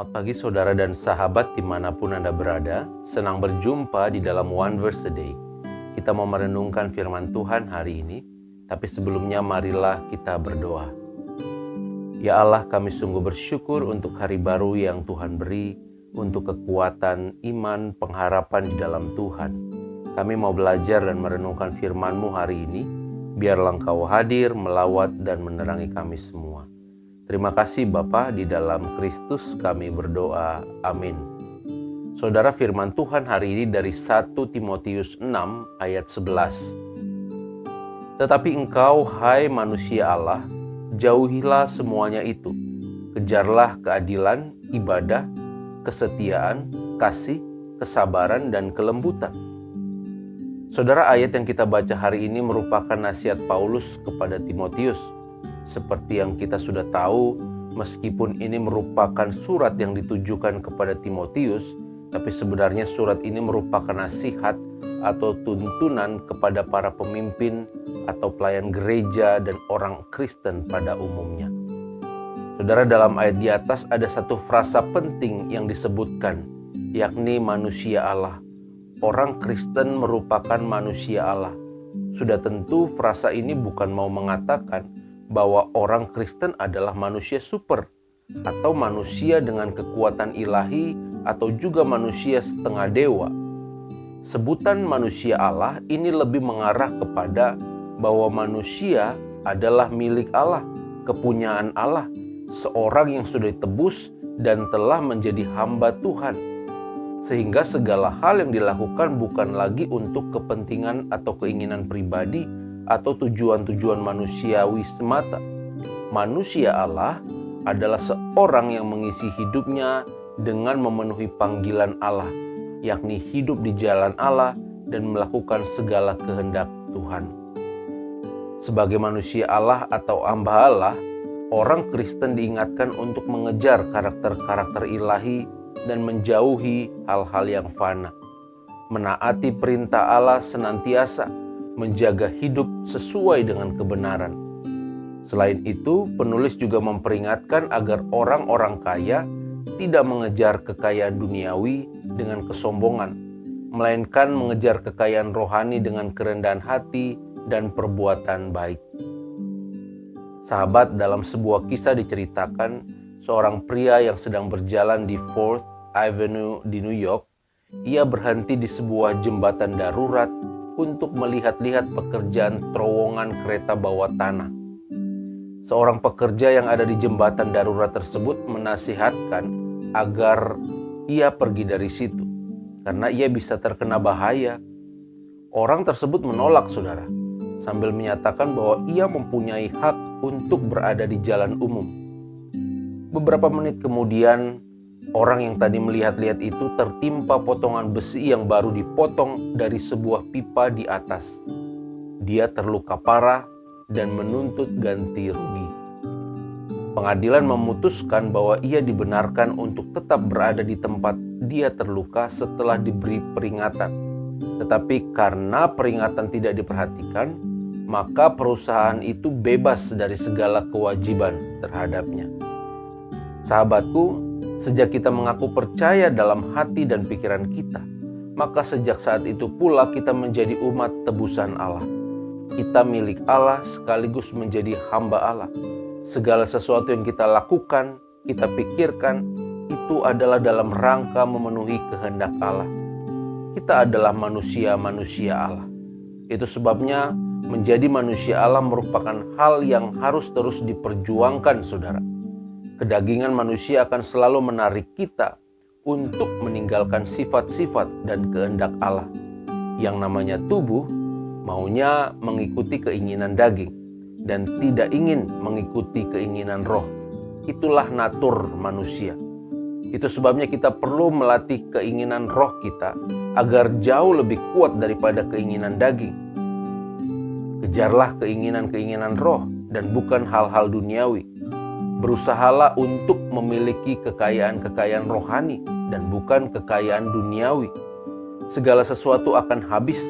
Selamat pagi saudara dan sahabat dimanapun Anda berada. Senang berjumpa di dalam One Verse a Day. Kita mau merenungkan firman Tuhan hari ini. Tapi sebelumnya marilah kita berdoa. Ya Allah, kami sungguh bersyukur untuk hari baru yang Tuhan beri, untuk kekuatan, iman, pengharapan di dalam Tuhan. Kami mau belajar dan merenungkan firman-Mu hari ini. Biarlah Engkau hadir, melawat, dan menerangi kami semua. Terima kasih Bapa, di dalam Kristus kami berdoa. Amin. Saudara, firman Tuhan hari ini dari 1 Timotius 6 ayat 11. Tetapi engkau, hai manusia Allah, jauhilah semuanya itu. Kejarlah keadilan, ibadah, kesetiaan, kasih, kesabaran, dan kelembutan. Saudara, ayat yang kita baca hari ini merupakan nasihat Paulus kepada Timotius. Seperti yang kita sudah tahu, meskipun ini merupakan surat yang ditujukan kepada Timotius, tapi sebenarnya surat ini merupakan nasihat atau tuntunan kepada para pemimpin atau pelayan gereja dan orang Kristen pada umumnya. Saudara, dalam ayat di atas ada satu frasa penting yang disebutkan, yakni manusia Allah. Orang Kristen merupakan manusia Allah. Sudah tentu frasa ini bukan mau mengatakan bahwa orang Kristen adalah manusia super atau manusia dengan kekuatan ilahi atau juga manusia setengah dewa. Sebutan manusia Allah ini lebih mengarah kepada bahwa manusia adalah milik Allah, kepunyaan Allah, seorang yang sudah ditebus dan telah menjadi hamba Tuhan. Sehingga segala hal yang dilakukan bukan lagi untuk kepentingan atau keinginan pribadi atau tujuan-tujuan manusiawi semata. Manusia Allah adalah seorang yang mengisi hidupnya dengan memenuhi panggilan Allah, yakni hidup di jalan Allah dan melakukan segala kehendak Tuhan. Sebagai manusia Allah atau hamba Allah, orang Kristen diingatkan untuk mengejar karakter-karakter ilahi dan menjauhi hal-hal yang fana. Menaati perintah Allah senantiasa, menjaga hidup sesuai dengan kebenaran. Selain itu, penulis juga memperingatkan agar orang-orang kaya tidak mengejar kekayaan duniawi dengan kesombongan, melainkan mengejar kekayaan rohani dengan kerendahan hati dan perbuatan baik. Sahabat, dalam sebuah kisah diceritakan seorang pria yang sedang berjalan di 4th Avenue di New York. Ia berhenti di sebuah jembatan darurat untuk melihat-lihat pekerjaan terowongan kereta bawah tanah. Seorang pekerja yang ada di jembatan darurat tersebut menasihatkan agar ia pergi dari situ karena ia bisa terkena bahaya. Orang tersebut menolak, saudara, sambil menyatakan bahwa ia mempunyai hak untuk berada di jalan umum. Beberapa menit kemudian, orang yang tadi melihat-lihat itu tertimpa potongan besi yang baru dipotong dari sebuah pipa di atas. Dia terluka parah dan menuntut ganti rugi. Pengadilan memutuskan bahwa ia dibenarkan untuk tetap berada di tempat dia terluka setelah diberi peringatan. Tetapi karena peringatan tidak diperhatikan, maka perusahaan itu bebas dari segala kewajiban terhadapnya. Sahabatku, sejak kita mengaku percaya dalam hati dan pikiran kita, maka sejak saat itu pula kita menjadi umat tebusan Allah. Kita milik Allah sekaligus menjadi hamba Allah. Segala sesuatu yang kita lakukan, kita pikirkan, itu adalah dalam rangka memenuhi kehendak Allah. Kita adalah manusia-manusia Allah. Itu sebabnya menjadi manusia Allah merupakan hal yang harus terus diperjuangkan, saudara. Kedagingan manusia akan selalu menarik kita untuk meninggalkan sifat-sifat dan kehendak Allah. Yang namanya tubuh maunya mengikuti keinginan daging dan tidak ingin mengikuti keinginan roh. Itulah natur manusia. Itu sebabnya kita perlu melatih keinginan roh kita agar jauh lebih kuat daripada keinginan daging. Kejarlah keinginan-keinginan roh dan bukan hal-hal duniawi. Berusahalah untuk memiliki kekayaan-kekayaan rohani dan bukan kekayaan duniawi. Segala sesuatu akan habis,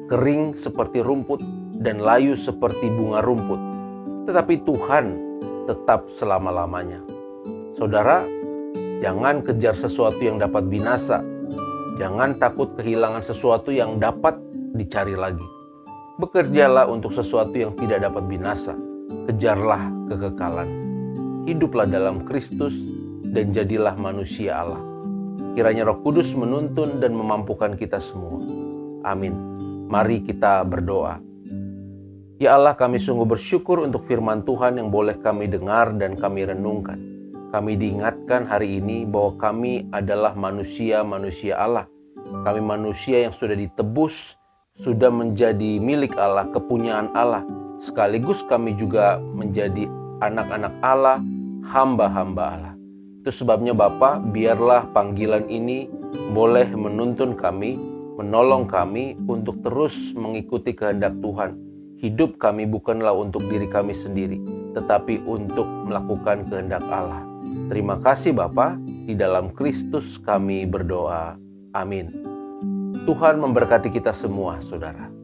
kering seperti rumput dan layu seperti bunga rumput. Tetapi Tuhan tetap selama-lamanya. Saudara, Jangan kejar sesuatu yang dapat binasa. Jangan takut kehilangan sesuatu yang dapat dicari lagi. Bekerjalah untuk sesuatu yang tidak dapat binasa. Kejarlah kekekalan. Hiduplah dalam Kristus dan jadilah manusia Allah. Kiranya Roh Kudus menuntun dan memampukan kita semua. Amin. Mari kita berdoa. Ya Allah, kami sungguh bersyukur untuk firman Tuhan yang boleh kami dengar dan kami renungkan. Kami diingatkan hari ini bahwa kami adalah manusia-manusia Allah. Kami manusia yang sudah ditebus, sudah menjadi milik Allah, kepunyaan Allah. Sekaligus kami juga menjadi anak-anak Allah, hamba-hamba Allah. Itu sebabnya Bapa, biarlah panggilan ini boleh menuntun kami, menolong kami untuk terus mengikuti kehendak Tuhan. Hidup kami bukanlah untuk diri kami sendiri, tetapi untuk melakukan kehendak Allah. Terima kasih Bapa, di dalam Kristus kami berdoa. Amin. Tuhan memberkati kita semua, saudara.